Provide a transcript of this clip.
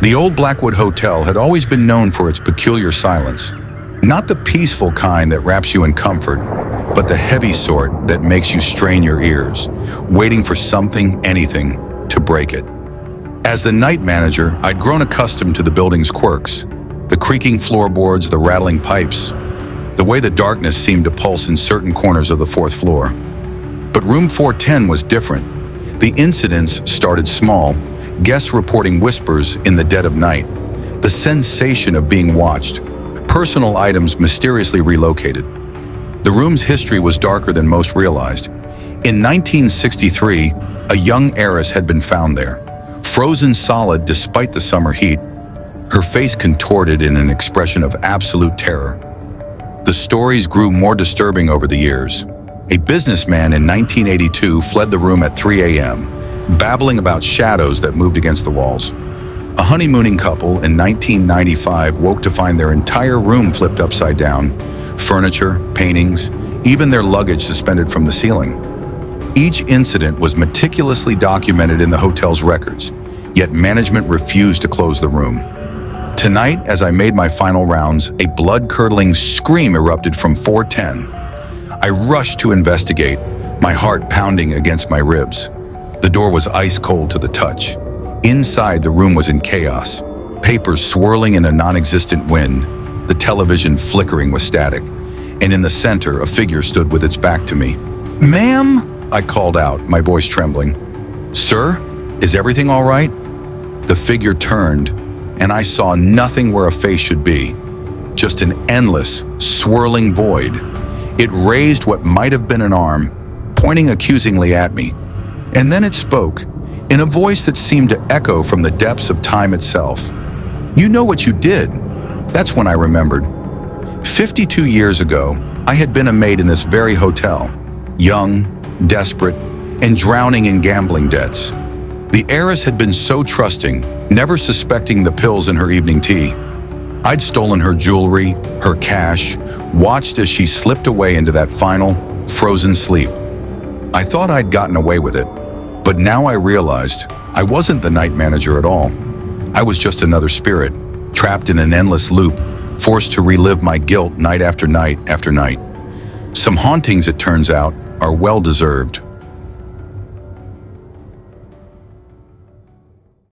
The old Blackwood Hotel had always been known for its peculiar silence. Not the peaceful kind that wraps you in comfort, but the heavy sort that makes you strain your ears, waiting for something, anything, to break it. As the night manager, I'd grown accustomed to the building's quirks, the creaking floorboards, the rattling pipes, the way the darkness seemed to pulse in certain corners of the fourth floor. But room 410 was different. The incidents started small, guests reporting whispers in the dead of night, the sensation of being watched, personal items mysteriously relocated. The room's history was darker than most realized. In 1963, a young heiress had been found there, frozen solid despite the summer heat, her face contorted in an expression of absolute terror. The stories grew more disturbing over the years. A businessman in 1982 fled the room at 3 a.m., babbling about shadows that moved against the walls. A honeymooning couple in 1995 woke to find their entire room flipped upside down, furniture, paintings, even their luggage suspended from the ceiling. Each incident was meticulously documented in the hotel's records, yet management refused to close the room. Tonight, as I made my final rounds, a blood-curdling scream erupted from 410. I rushed to investigate, my heart pounding against my ribs. The door was ice cold to the touch. Inside, the room was in chaos, papers swirling in a non-existent wind, the television flickering with static, and in the center, a figure stood with its back to me. "Ma'am?" I called out, my voice trembling. "Sir, is everything all right?" The figure turned, and I saw nothing where a face should be, just an endless, swirling void. It raised what might have been an arm, pointing accusingly at me. And then it spoke, in a voice that seemed to echo from the depths of time itself. "You know what you did." That's when I remembered. 52 years ago, I had been a maid in this very hotel, young, desperate, and drowning in gambling debts. The heiress had been so trusting, never suspecting the pills in her evening tea. I'd stolen her jewelry, her cash, watched as she slipped away into that final, frozen sleep. I thought I'd gotten away with it, but now I realized I wasn't the night manager at all. I was just another spirit, trapped in an endless loop, forced to relive my guilt night after night after night. Some hauntings, it turns out, are well-deserved.